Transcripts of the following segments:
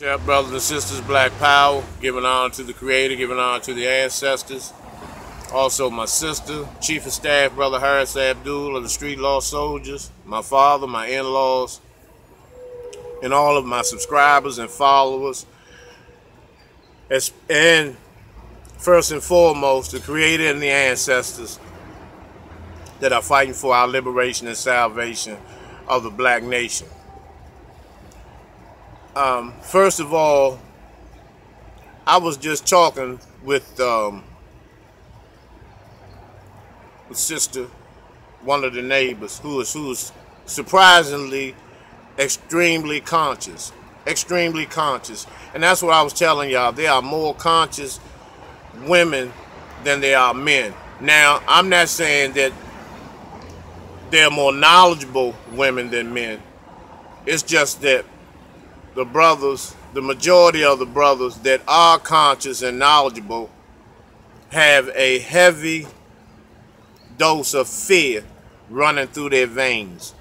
Yeah, brothers and sisters, Black Power, giving honor to the Creator, giving honor to the ancestors. Also, my sister, Chief of Staff, Brother Harris Abdul of the Street Law Soldiers, my father, my in-laws, and all of my subscribers and followers. And first and foremost, the Creator and the ancestors that are fighting for our liberation and salvation of the black nation. First of all, I was just talking with sister, one of the neighbors, who's surprisingly extremely conscious, and that's what I was telling y'all. There are more conscious women than there are men. Now, I'm not saying that there are more knowledgeable women than men. It's just that the brothers, the majority of the brothers that are conscious and knowledgeable have a heavy dose of fear running through their veins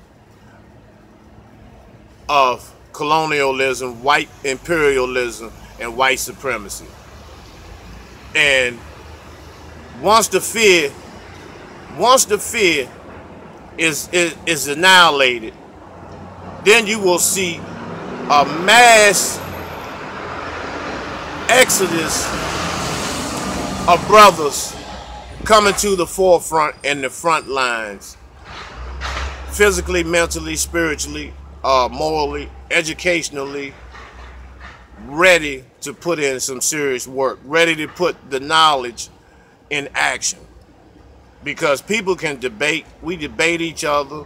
of colonialism, white imperialism, and white supremacy. And once the fear is annihilated, then you will see a mass exodus of brothers coming to the forefront and the front lines, physically, mentally, spiritually, morally, educationally, ready to put in some serious work, ready to put the knowledge in action. Because people can debate, we debate each other.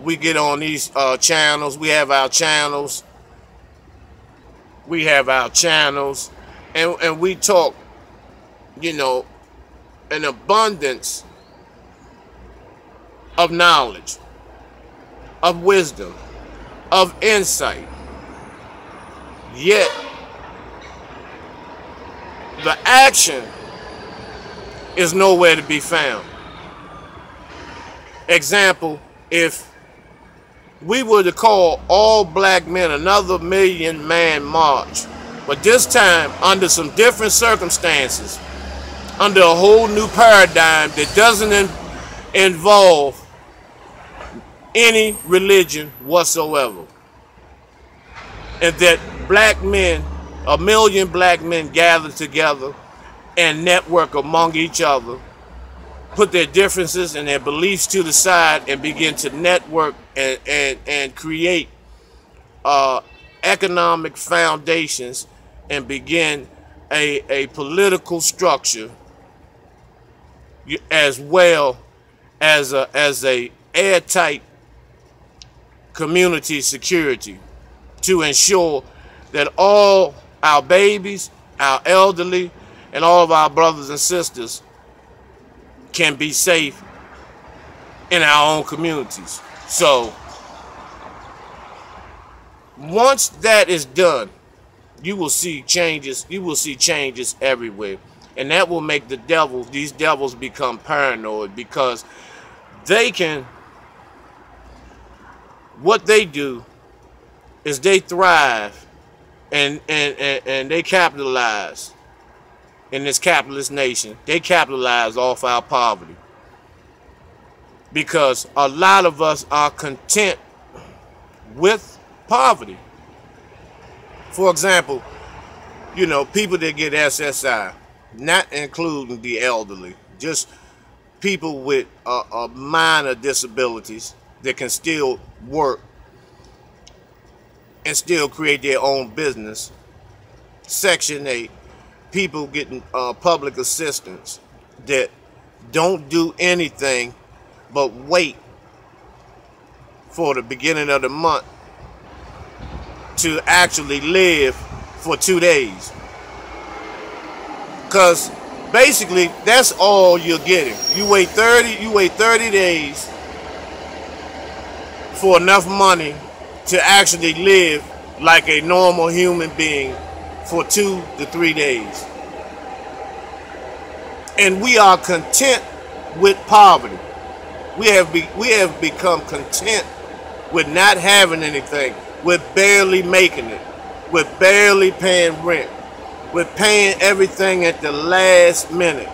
We get on these channels. We have our channels. And we talk, an abundance of knowledge, of wisdom, of insight. Yet, the action is nowhere to be found. Example, if we were to call all black men another million-man march, but this time under some different circumstances, under a whole new paradigm that doesn't involve any religion whatsoever, and that black men, a million black men gather together and network among each other, put their differences and their beliefs to the side and begin to network and create economic foundations and begin a political structure, as well as a airtight community security, to ensure that all our babies, our elderly, and all of our brothers and sisters can be safe in our own communities. So once that is done, you will see changes. You will see changes everywhere, and that will make these devils become paranoid, because what they do is they thrive and they capitalize in this capitalist nation. They capitalize off our poverty, because a lot of us are content with poverty. For example, people that get SSI, not including the elderly, just people with minor disabilities that can still work and still create their own business. Section 8, people getting public assistance that don't do anything but wait for the beginning of the month to actually live for 2 days. Because basically that's all you're getting. You wait 30 days for enough money to actually live like a normal human being for 2 to 3 days. And we are content with poverty. We have become content with not having anything, with barely making it. with barely paying rent, with paying everything at the last minute,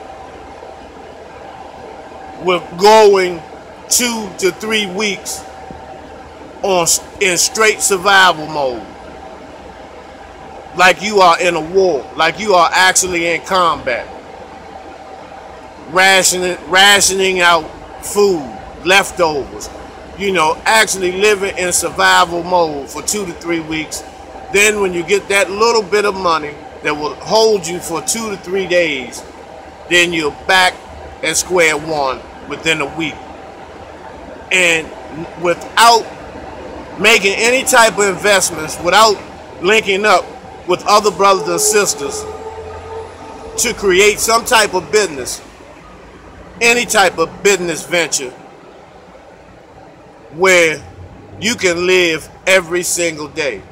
with going 2 to 3 weeks in straight survival mode, like you are in a war, like you are actually in combat, rationing out food, leftovers, actually living in survival mode for 2 to 3 weeks. Then when you get that little bit of money that will hold you for 2 to 3 days, then you're back at square one within a week. And without making any type of investments, without linking up with other brothers and sisters to create some type of business, any type of business venture where you can live every single day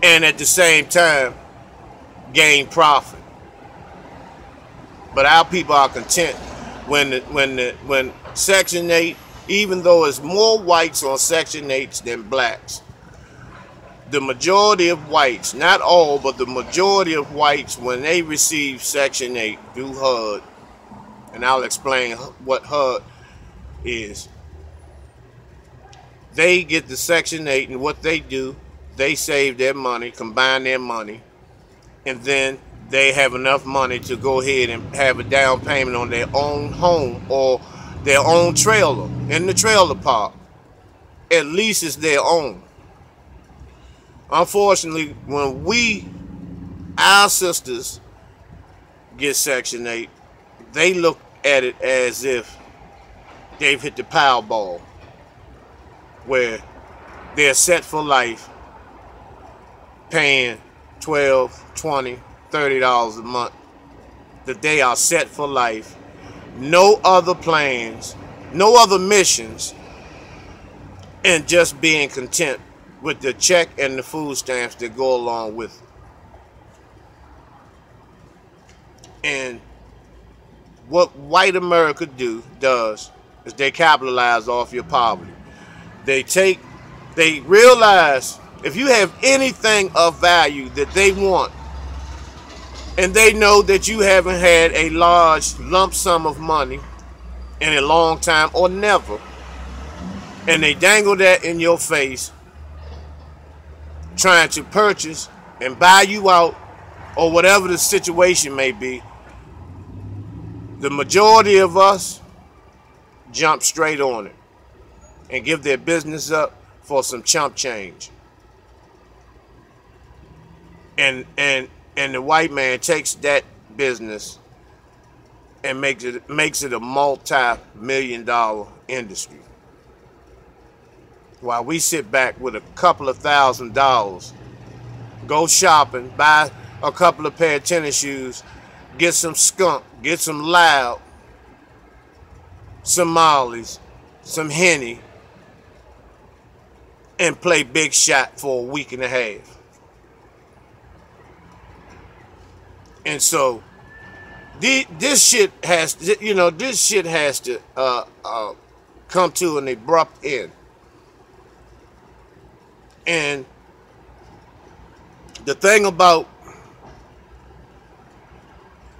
and at the same time gain profit. But our people are content when Section 8, even though it's more whites on Section 8s than blacks, the majority of whites, not all, but the majority of whites, when they receive Section 8 through HUD, and I'll explain what HUD is, they get the Section 8, and what they do, they save their money, combine their money, and then they have enough money to go ahead and have a down payment on their own home or their own trailer in the trailer park. At least it's their own. Unfortunately, when our sisters get Section 8, they look at it as if they've hit the Powerball, where they're set for life, paying $12, $20, $30 a month, that they are set for life, no other plans, no other missions, and just being content with the check and the food stamps that go along with it. And what white America does is they capitalize off your poverty. They realize if you have anything of value that they want, and they know that you haven't had a large lump sum of money in a long time or never, and they dangle that in your face, trying to purchase and buy you out, or whatever the situation may be, the majority of us jump straight on it and give their business up for some chump change. And the white man takes that business and makes it a multi-million-dollar industry, while we sit back with a couple of $1,000, go shopping, buy a couple of pair of tennis shoes, get some skunk, get some loud, some mollies, some Henny, and play big shot for a week and a half. And so this shit has to come to an abrupt end. And the thing about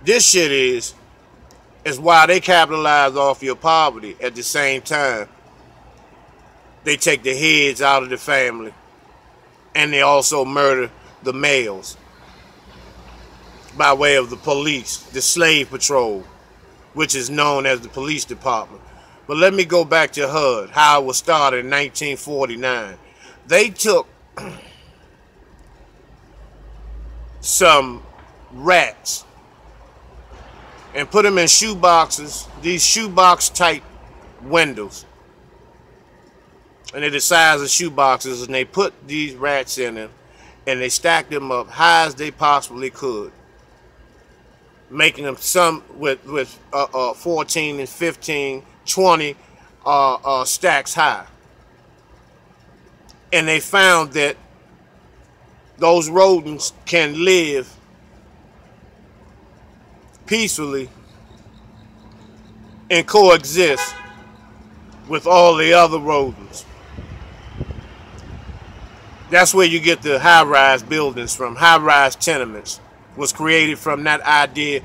this shit is why they capitalize off your poverty. At the same time, they take the heads out of the family, and they also murder the males by way of the police, the slave patrol, which is known as the police department. But let me go back to HUD, how it was started in 1949. They took some rats and put them in shoe boxes, these shoebox type windows. And they're the size of shoe boxes, and they put these rats in them, and they stacked them up high as they possibly could, making them some with 14 and 15, 20 stacks high. And they found that those rodents can live peacefully and coexist with all the other rodents. That's where you get the high-rise buildings from. High-rise tenements was created from that idea,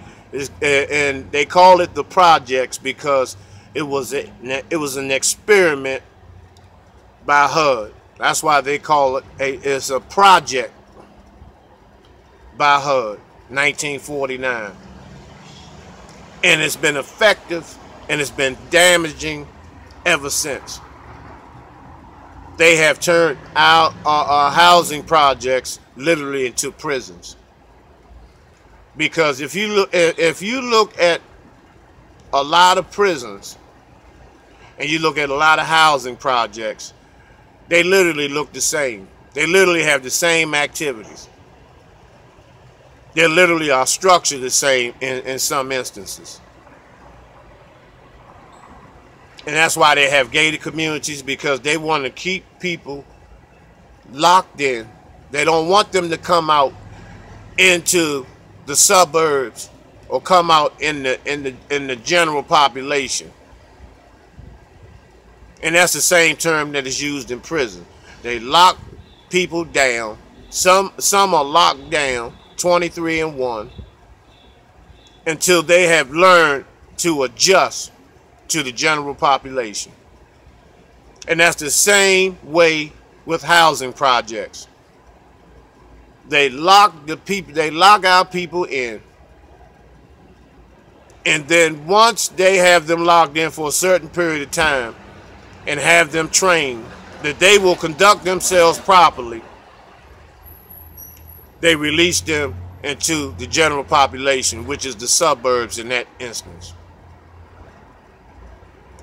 and they call it the projects because it was an experiment by HUD. That's why they call it it's a project by HUD, 1949, and it's been effective and it's been damaging ever since. They have turned our housing projects literally into prisons. Because if you look at a lot of prisons and you look at a lot of housing projects, they literally look the same. They literally have the same activities. They literally are structured the same in some instances. And that's why they have gated communities, because they want to keep people locked in. They don't want them to come out into the suburbs or come out in the general population. And that's the same term that is used in prison. They lock people down. Some are locked down 23-1 until they have learned to adjust to the general population. And that's the same way with housing projects. They lock our people in. And then once they have them locked in for a certain period of time and have them trained that they will conduct themselves properly, they release them into the general population, which is the suburbs in that instance.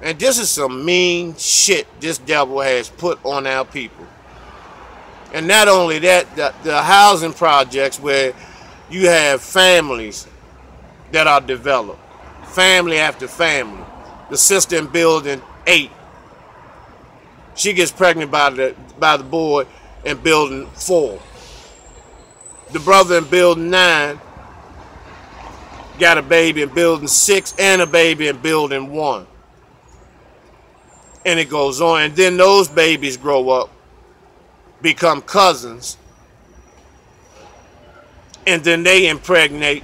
And this is some mean shit this devil has put on our people. And not only that, the housing projects where you have families that are developed, family after family. The sister in building 8, she gets pregnant by the boy in building 4. The brother in building 9 got a baby in building 6 and a baby in building 1. And it goes on. And then those babies grow up, become cousins, and then they impregnate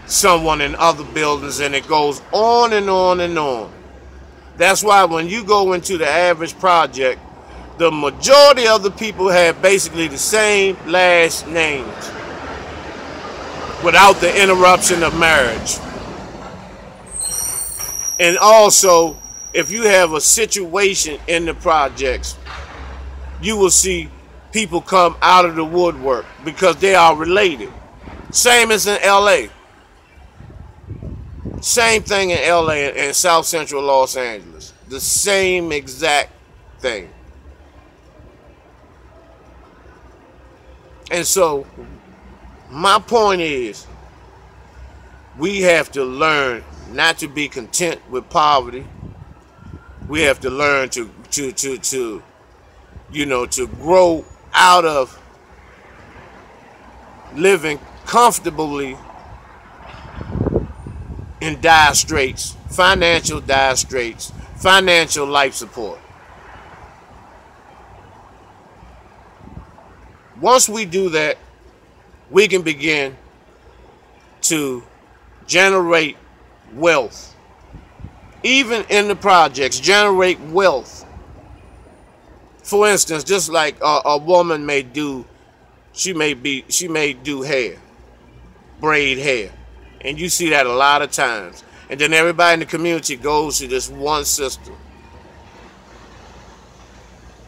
someone in other buildings, and it goes on and on and on. That's why when you go into the average project, the majority of the people have basically the same last names without the interruption of marriage. And also, if you have a situation in the projects, you will see people come out of the woodwork because they are related. Same as in LA. Same thing in LA and South Central Los Angeles. The same exact thing. And so, my point is, we have to learn not to be content with poverty. We have to learn to grow out of living comfortably in dire straits, financial dire straits, financial life support. Once we do that, we can begin to generate wealth. Even in the projects, generate wealth. For instance, just like a woman may do, she may do hair, braid hair. And you see that a lot of times. And then everybody in the community goes to this one sister.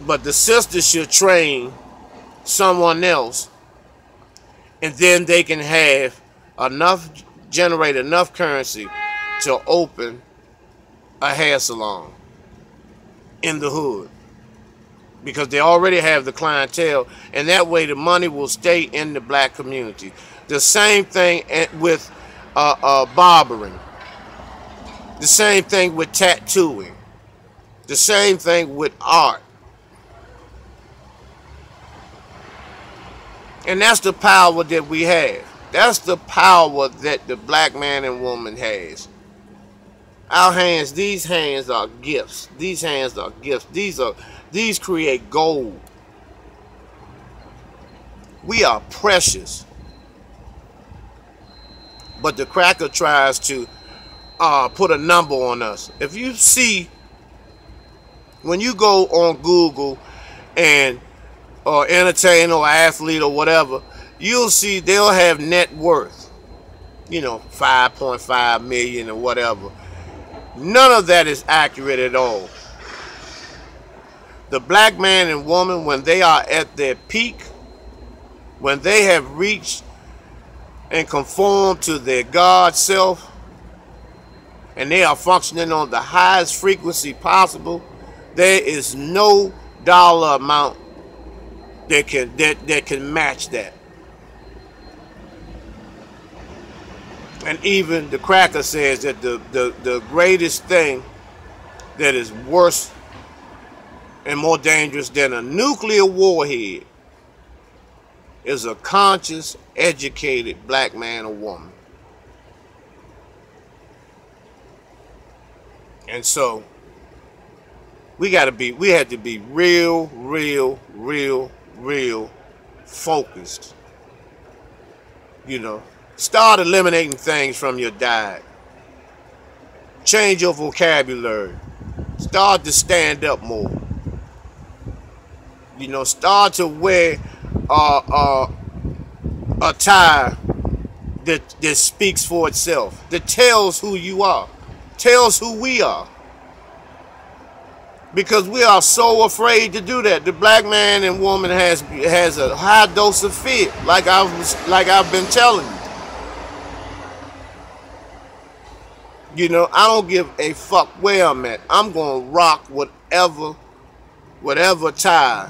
But the sister should train someone else, and then they can generate enough currency to open a hair salon in the hood, because they already have the clientele, and that way the money will stay in the black community. The same thing with barbering, the same thing with tattooing, the same thing with art. And that's the power that we have. That's the power that the black man and woman has. Our hands, these hands are gifts. These hands are gifts. These create gold. We are precious. But the cracker tries to put a number on us. If you see, when you go on Google and or entertainer or athlete or whatever, you'll see they'll have net worth, 5.5 million or whatever. None of that is accurate at all. The black man and woman, when they are at their peak, when they have reached and conformed to their God self, and they are functioning on the highest frequency possible, there is no dollar amount that can match that. And even the cracker says that the greatest thing that is worse and more dangerous than a nuclear warhead is a conscious, educated black man or woman. And so we had to be real focused. Start eliminating things from your diet. Change your vocabulary. Start to stand up more. Start to wear a tie that speaks for itself, that tells who you are, tells who we are. Because we are so afraid to do that. The black man and woman has a high dose of fear, like I've been telling you. I don't give a fuck where I'm at. I'm gonna rock whatever tie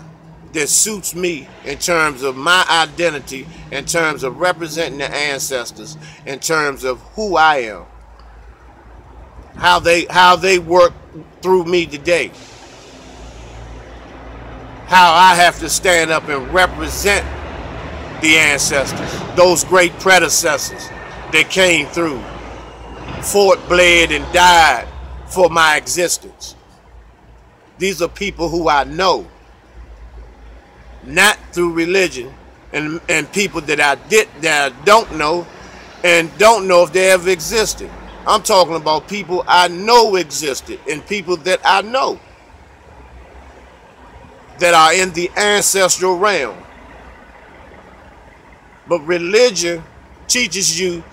that suits me in terms of my identity, in terms of representing the ancestors, in terms of who I am, how they work through me today, how I have to stand up and represent the ancestors, those great predecessors that came through, fought, bled, and died for my existence. These are people who I know, not through religion, and people that I don't know, and don't know if they ever existed. I'm talking about people I know existed, and people that I know that are in the ancestral realm. But religion teaches you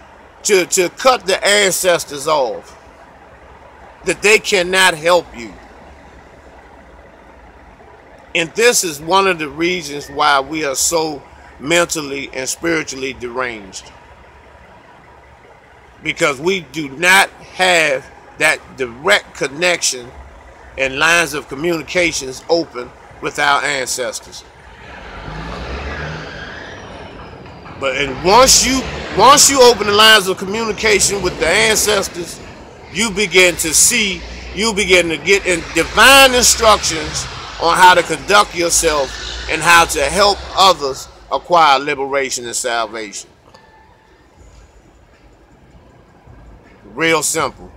to cut the ancestors off, that they cannot help you. And this is one of the reasons why we are so mentally and spiritually deranged. Because we do not have that direct connection and lines of communications open with our ancestors. And once you open the lines of communication with the ancestors, you begin to get in divine instructions on how to conduct yourself and how to help others acquire liberation and salvation. Real simple.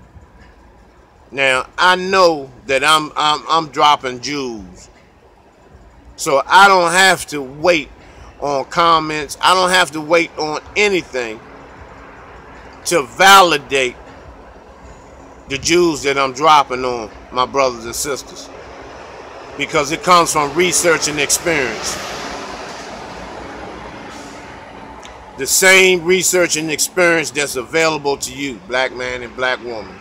Now, I know that I'm dropping jewels, so I don't have to wait on comments. I don't have to wait on anything to validate the jewels that I'm dropping on my brothers and sisters, because it comes from research and experience. The same research and experience that's available to you, black man and black woman.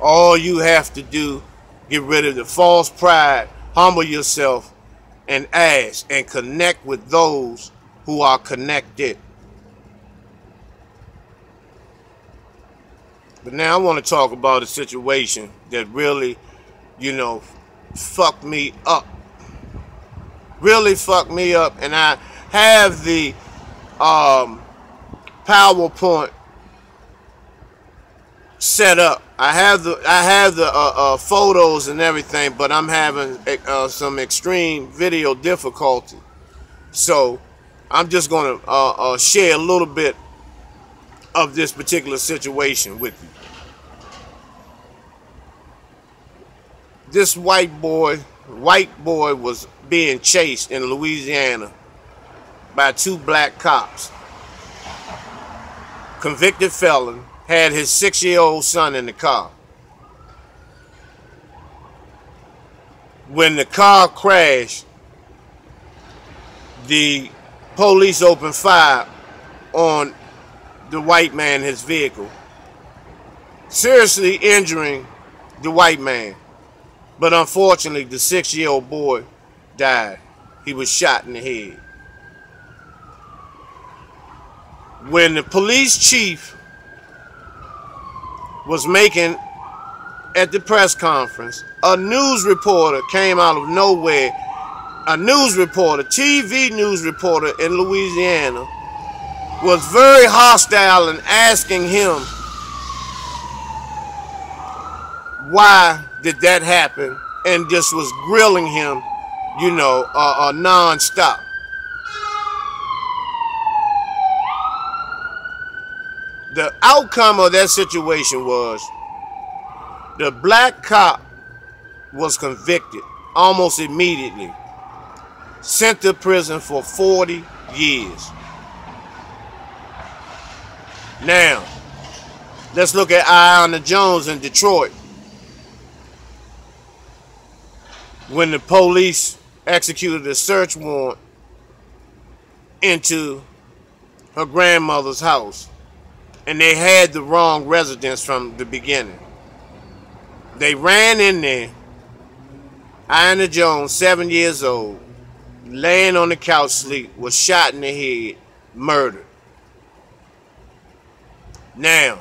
All you have to do, get rid of the false pride, humble yourself, and ask and connect with those who are connected. But now I want to talk about a situation that really, fucked me up. Really fucked me up. And I have the PowerPoint set up. I have the photos and everything, but I'm having some extreme video difficulty. So I'm just going to share a little bit of this particular situation with you. This white boy was being chased in Louisiana by 2 black cops. Convicted felon had his 6-year-old son in the car. When the car crashed, the police opened fire on the white man in his vehicle, seriously injuring the white man. But unfortunately, the 6-year-old boy died. He was shot in the head. When the police chief was making at the press conference, a news reporter came out of nowhere. A news reporter, TV news reporter in Louisiana, was very hostile and asking him, why did that happen? And just was grilling him, non-stop. The outcome of that situation was the black cop was convicted almost immediately, sent to prison for 40 years. Now, let's look at Aiyana Jones in Detroit. When the police executed a search warrant into her grandmother's house, and they had the wrong residence from the beginning. They ran in there. Aiyana Jones, 7 years old, laying on the couch sleep, was shot in the head, murdered. Now,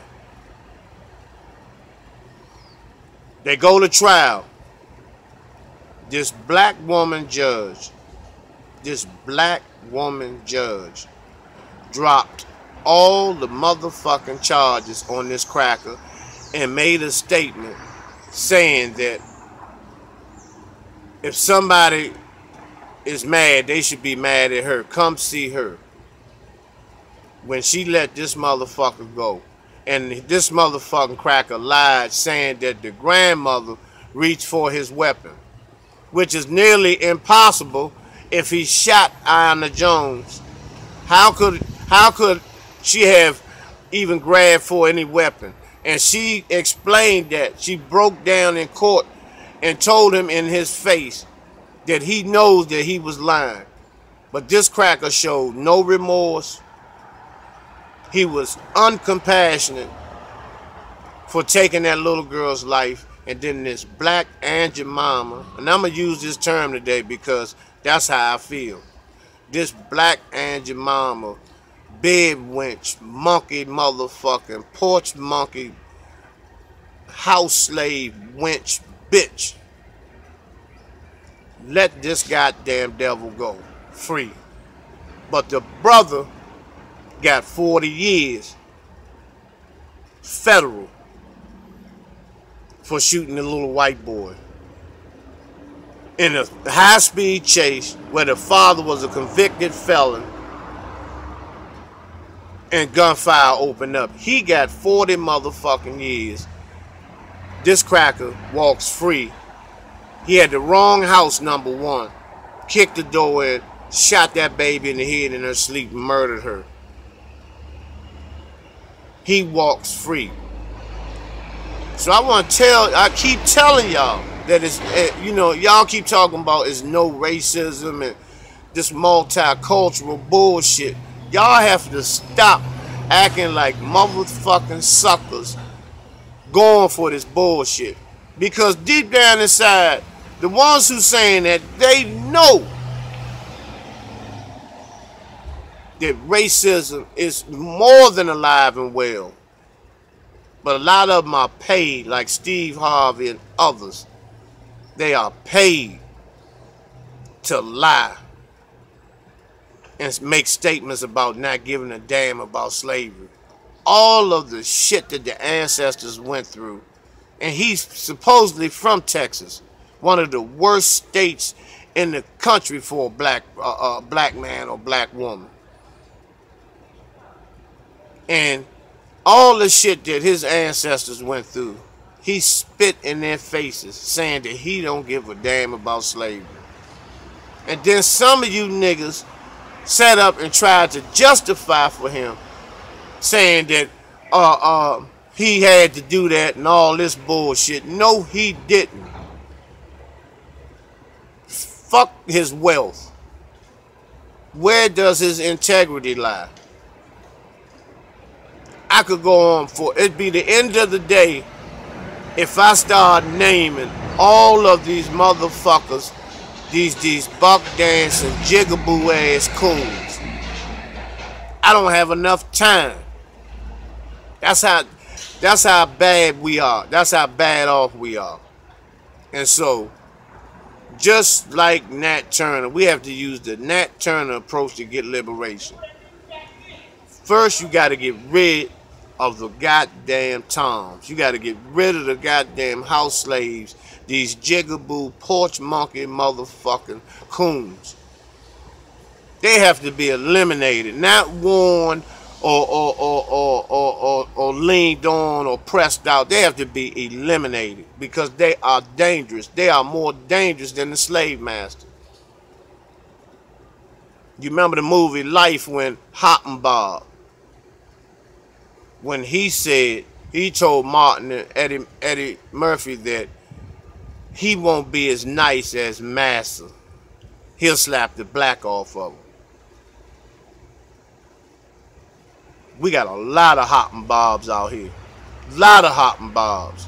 they go to trial. This black woman judge dropped all the motherfucking charges on this cracker and made a statement saying that if somebody is mad, they should be mad at her. Come see her. When she let this motherfucker go, and this motherfucking cracker lied saying that the grandmother reached for his weapon, which is nearly impossible if he shot Aiyana Jones. How could she have even grabbed for any weapon? And she explained that. She broke down in court and told him in his face that he knows that he was lying. But this cracker showed no remorse. He was uncompassionate for taking that little girl's life. And then this black Aunt Jemima, and I'm going to use this term today because that's how I feel. This black Aunt Jemima, bed wench, monkey motherfucking, porch monkey, house slave wench, bitch. Let this goddamn devil go free. But the brother got 40 years federal for shooting the little white boy in a high-speed chase where the father was a convicted felon and gunfire opened up. He got 40 motherfucking years. This cracker walks free. He had the wrong house, number one. Kicked the door in, shot that baby in the head in her sleep, and murdered her. He walks free. So I keep telling y'all that it's, y'all keep talking about it's no racism and this multicultural bullshit. Y'all have to stop acting like motherfucking suckers going for this bullshit. Because deep down inside, the ones who saying that, they know that racism is more than alive and well. But a lot of them are paid, like Steve Harvey and others. They are paid to lie and make statements about not giving a damn about slavery. All of the shit that the ancestors went through. And he's supposedly from Texas, one of the worst states in the country for a black man or black woman. And all the shit that his ancestors went through, he spit in their faces saying that he don't give a damn about slavery. And then some of you niggas set up and tried to justify for him, saying that he had to do that and all this bullshit. No, he didn't. Fuck his wealth. Where does his integrity lie? I could go on for it'd be the end of the day if I start naming all of these motherfuckers, these buck dancing jigaboo ass coons. I don't have enough time. That's how bad we are. That's how bad off we are. And so, just like Nat Turner, we have to use the Nat Turner approach to get liberation. First, you got to get rid of the goddamn Toms. You got to get rid of the goddamn house slaves, these jigaboo, porch monkey motherfucking coons. They have to be eliminated, not warned or leaned on or pressed out. They have to be eliminated because they are dangerous. They are more dangerous than the slave master. You remember the movie Life when Hoppin' Bob, when he said, he told Martin and Eddie Murphy that he won't be as nice as Massa. He'll slap the black off of him. We got a lot of Hoppin' Bobs out here. Lot of Hoppin' Bobs.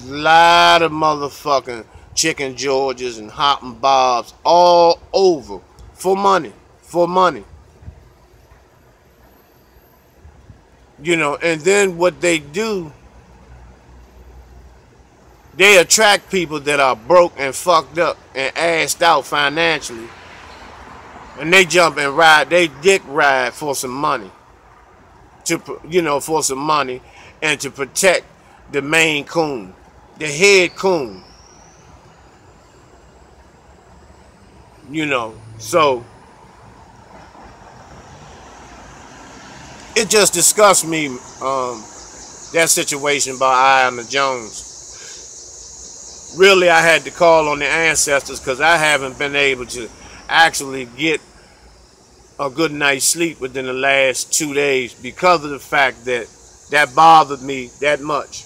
Lot of motherfucking Chicken Georges and Hoppin' Bobs all over for money. For money. You know, and then what they do, they attract people that are broke and fucked up and assed out financially. And they jump and ride, they dick ride for some money. For some money and to protect the main coon, the head coon. So it just disgusts me, that situation by Aiyana Jones. Really, I had to call on the ancestors because I haven't been able to actually get a good night's sleep within the last 2 days because of the fact that that bothered me that much.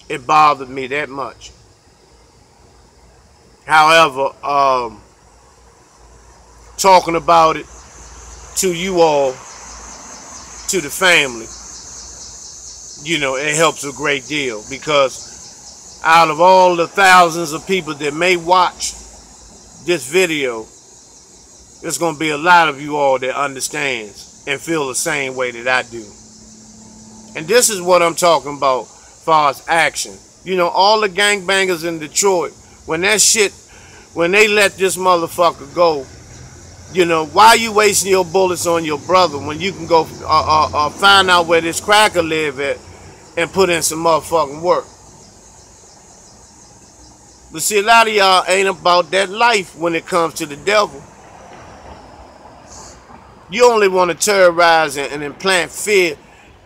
It bothered me that much. However, talking about it to you all, to the family, it helps a great deal because out of all the thousands of people that may watch this video, there's going to be a lot of you all that understands and feel the same way that I do. And this is what I'm talking about as far as action. All the gangbangers in Detroit, when they let this motherfucker go, why are you wasting your bullets on your brother when you can go find out where this cracker live at and put in some motherfucking work? But see, a lot of y'all ain't about that life when it comes to the devil. You only want to terrorize and implant fear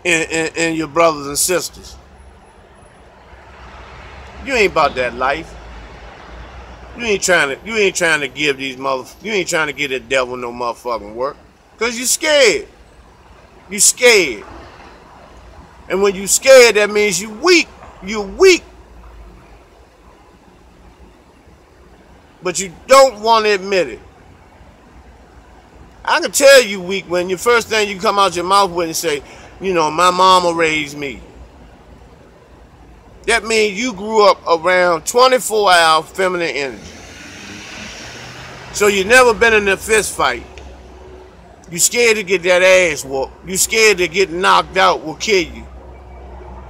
in your brothers and sisters. You ain't about that life. You ain't trying to give these you ain't trying to give the devil no motherfucking work. Because you scared. You scared. And when you scared, that means you weak. You weak. But you don't want to admit it. I can tell you weak when your first thing you come out your mouth with and say, my mama raised me. That means you grew up around 24-hour feminine energy. So you never been in a fist fight. You scared to get that ass whooped. You scared to get knocked out will kill you.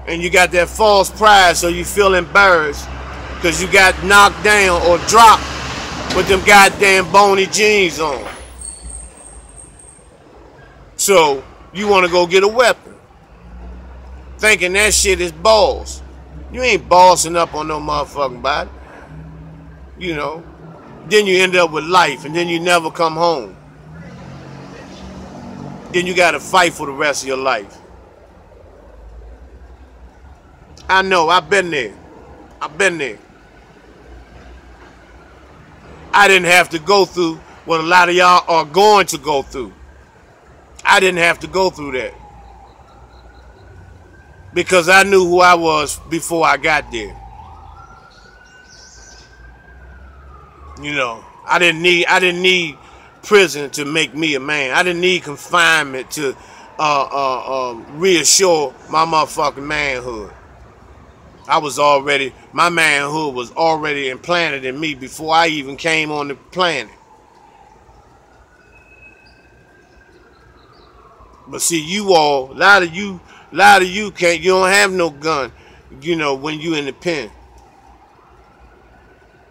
And you got that false pride, so you feel embarrassed because you got knocked down or dropped with them goddamn bony jeans on. So you want to go get a weapon, thinking that shit is balls. You ain't bossing up on no motherfucking body. Then you end up with life, and then you never come home. Then you got to fight for the rest of your life. I know, I've been there. I've been there. I didn't have to go through what a lot of y'all are going to go through. I didn't have to go through that because I knew who I was before I got there. You know, I didn't need prison to make me a man. I didn't need confinement to reassure my motherfucking manhood. My manhood was already implanted in me before I even came on the planet. But see, you all, a lot of you can't, you don't have no gun, you know, when you in the pen.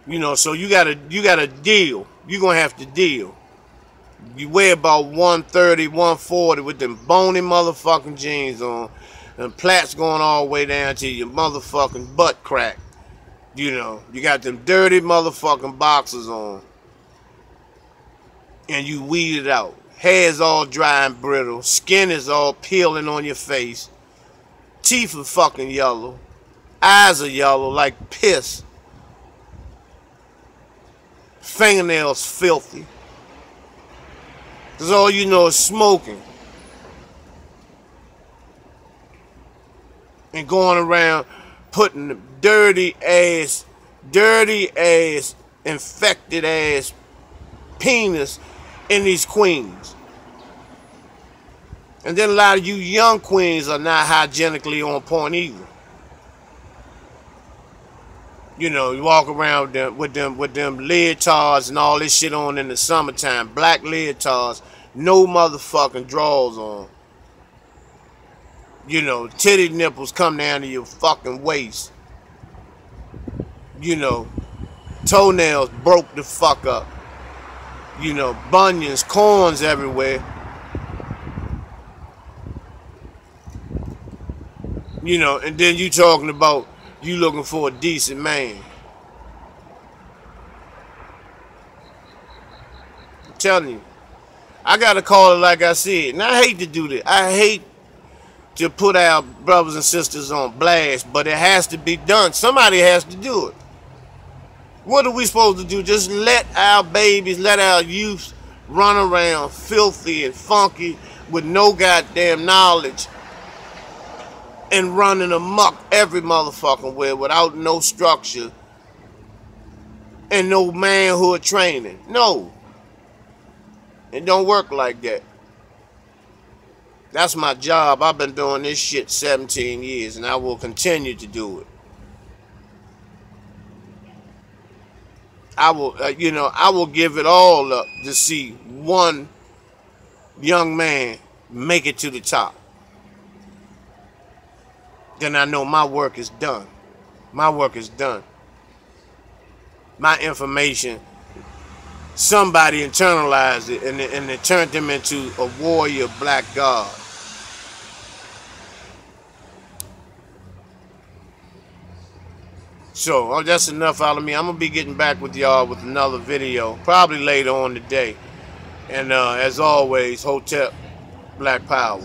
You know, so you gotta deal. You're gonna have to deal. You weigh about 130, 140 with them bony motherfucking jeans on, and plaits going all the way down to your motherfucking butt crack. You know, you got them dirty motherfucking boxers on, and you weed it out. Hair's all dry and brittle, skin is all peeling on your face, teeth are fucking yellow, eyes are yellow like piss, fingernails filthy, because all you know is smoking and going around putting dirty ass, infected ass penis in these queens. And then a lot of you young queens are not hygienically on point either. You know, you walk around with them leotards and all this shit on in the summertime. Black leotards, no motherfucking drawers on. You know, titty nipples come down to your fucking waist. You know, toenails broke the fuck up. You know, bunions, corns everywhere. You know, and then you talking about you looking for a decent man. I'm telling you, I gotta call it like I said. And I hate to do that. I hate to put our brothers and sisters on blast, but it has to be done. Somebody has to do it. What are we supposed to do? Just let our babies, let our youth run around filthy and funky with no goddamn knowledge and running amok every motherfucking way without no structure and no manhood training? No. It don't work like that. That's my job. I've been doing this shit 17 years and I will continue to do it. I will give it all up to see one young man make it to the top. Then I know my work is done. My work is done. My information, somebody internalized it and it turned them into a warrior black god. So that's enough out of me. I'm going to be getting back with y'all with another video, probably later on today. And as always, Hotep, Black Power.